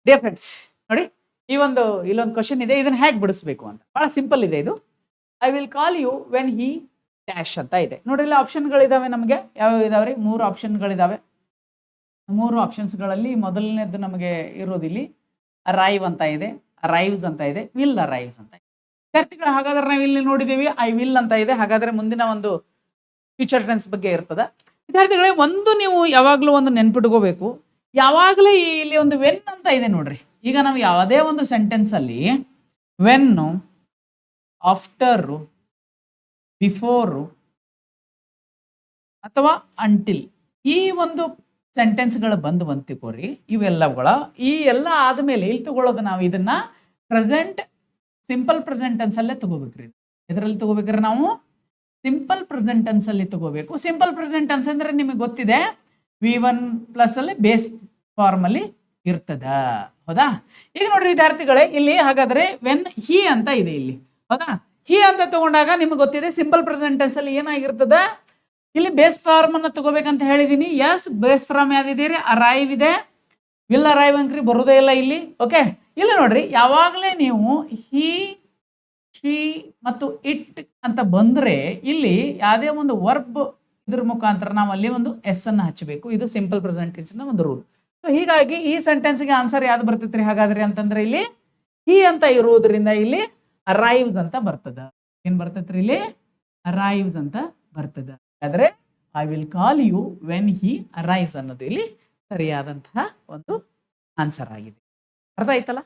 Dear friends, ನೋಡಿ ಇಲ್ಲೊಂದು question ಇದೆ, ಇದನ್ನ ಹೇಗೆ ಬಿಡಿಸ್ಬೇಕು ಅಂತ ಬಹಳ ಸಿಂಪಲ್ ಇದೆ ಇದು. I will call you when he dash ಅಂತ ಇದೆ. ನೋಡ್ರಿ ಇಲ್ಲಿ ಆಪ್ಷನ್ಗಳಿದಾವೆ, ನಮಗೆ ಯಾವ ಇದಾವ್ರಿ? 3 ಆಪ್ಷನ್ಗಳಿದಾವೆ. 3 ಆಪ್ಷನ್ಸ್ಗಳಲ್ಲಿ ಮೊದಲನೇದು ನಮಗೆ ಇರೋದಿಲ್ಲಿ ಅರೈವ್ ಅಂತ ಇದೆ, ಅರೈವ್ಸ್ ಅಂತ ಇದೆ, ವಿಲ್ ಅರೈವ್ಸ್ ಅಂತ ಇದೆ. ವಿದ್ಯಾರ್ಥಿಗಳು, ಹಾಗಾದ್ರೆ ನಾವು ಇಲ್ಲಿ ನೋಡಿದ್ದೀವಿ ಐ ವಿಲ್ ಅಂತ ಇದೆ. ಹಾಗಾದ್ರೆ ಮುಂದಿನ ಒಂದು ಫ್ಯೂಚರ್ ಟೆನ್ಸ್ ಬಗ್ಗೆ ಇರ್ತದೆ. ವಿದ್ಯಾರ್ಥಿಗಳೇ, ಒಂದು ನೀವು ಯಾವಾಗಲೂ ಒಂದು ನೆನ್ಪಿಟ್ಕೋಬೇಕು, ಯಾವಾಗಲೇ ಇಲ್ಲಿ ಒಂದು ವೆನ್ ಅಂತ ಇದೆ ನೋಡ್ರಿ. ಈಗ ನಾವು ಯಾವುದೇ ಒಂದು ಸೆಂಟೆನ್ಸ್ ಅಲ್ಲಿ ವೆನ್, ಆಫ್ಟರ್, ಬಿಫೋರ್ ಅಥವಾ ಅಂಟಿಲ್ ಈ ಒಂದು ಸೆಂಟೆನ್ಸ್ಗಳು ಬಂದು ಬಂತಿಕೋರಿ, ಇವೆಲ್ಲವುಗಳ ಈ ಎಲ್ಲ ಆದಮೇಲೆ ಇಲ್ಲಿ ತಗೊಳ್ಳೋದು ನಾವು ಇದನ್ನ ಪ್ರೆಸೆಂಟ್ ಸಿಂಪಲ್ ಪ್ರೆಸೆಂಟ್ ಟೆನ್ಸ್ ಅಲ್ಲೇ ತಗೋಬೇಕ್ರಿ. ಇದರಲ್ಲಿ ತಗೋಬೇಕ್ರಿ ನಾವು ಸಿಂಪಲ್ ಪ್ರೆಸೆಂಟ್ ಟೆನ್ಸ್ ಅಲ್ಲಿ ತಗೋಬೇಕು. ಸಿಂಪಲ್ ಪ್ರೆಸೆಂಟ್ ಟೆನ್ಸ್ ಅಂದ್ರೆ ನಿಮಗೆ ಗೊತ್ತಿದೆ, V1 ಪ್ಲಸ್ ಅಲ್ಲಿ ಬೇಸ್ ಫಾರ್ಮ್ ಅಲ್ಲಿ ಇರ್ತದ, ಹೌದಾ? ಈಗ ನೋಡ್ರಿ ವಿದ್ಯಾರ್ಥಿಗಳೇ, ಇಲ್ಲಿ ಹಾಗಾದ್ರೆ ವೆನ್ ಹಿ ಅಂತ ಇದೆ ಇಲ್ಲಿ, ಹೌದಾ? ಹಿ ಅಂತ ತಗೊಂಡಾಗ ನಿಮ್ಗೆ ಗೊತ್ತಿದೆ ಸಿಂಪಲ್ ಪ್ರೆಸೆಂಟ್ ಟೆನ್ಸ್ ಅಲ್ಲಿ ಏನಾಗಿರ್ತದ, ಇಲ್ಲಿ ಬೇಸ್ ಫಾರ್ಮ್ ಅನ್ನ ತಗೋಬೇಕಂತ ಹೇಳಿದೀನಿ. ಎಸ್, ಬೇಸ್ ಫಾರ್ಮ್ ಯಾವ್ದಿದೆ? ಅರೈವ್ ಇದೆ. ವಿಲ್ ಅರೈವ್ ಅಂಕ್ರಿ ಬರುದೇ ಇಲ್ಲ ಇಲ್ಲಿ. ಓಕೆ, ಇಲ್ಲಿ ನೋಡ್ರಿ, ಯಾವಾಗಲೇ ನೀವು ಹಿ, ಶಿ ಮತ್ತು ಇಟ್ ಅಂತ ಬಂದ್ರೆ ಇಲ್ಲಿ ಯಾವುದೇ ಒಂದು ವರ್ಬ್ ಇದ್ರ ಮುಖಾಂತರ ನಾವು ಅಲ್ಲಿ ಒಂದು ಎಸ್ ಅನ್ನ ಹಚ್ಚಬೇಕು. ಇದು ಸಿಂಪಲ್ ಪ್ರೆಸೆಂಟ್ ಟೆನ್ಸ್ ನ ಒಂದು ರೂಲ್. ಸೊ ಹೀಗಾಗಿ ಈ ಸೆಂಟೆನ್ಸ್ಗೆ ಆನ್ಸರ್ ಯಾವ್ದು ಬರ್ತೈತ್ರಿ ಹಾಗಾದ್ರೆ ಅಂತಂದ್ರೆ ಇಲ್ಲಿ ಹಿ ಅಂತ ಇರುವುದರಿಂದ ಇಲ್ಲಿ ಅರೈವ್ಸ್ ಅಂತ ಬರ್ತದ. ಏನ್ ಬರ್ತೈತ್ರಿ? ಇಲ್ಲಿ ಅರೈವ್ಸ್ ಅಂತ ಬರ್ತದ. ಹಾಗಾದ್ರೆ I will call you when he arrives ಅನ್ನೋದು ಇಲ್ಲಿ ಸರಿಯಾದಂತಹ ಒಂದು ಆನ್ಸರ್ ಆಗಿದೆ. ಅರ್ಥ ಆಯ್ತಲ್ಲ?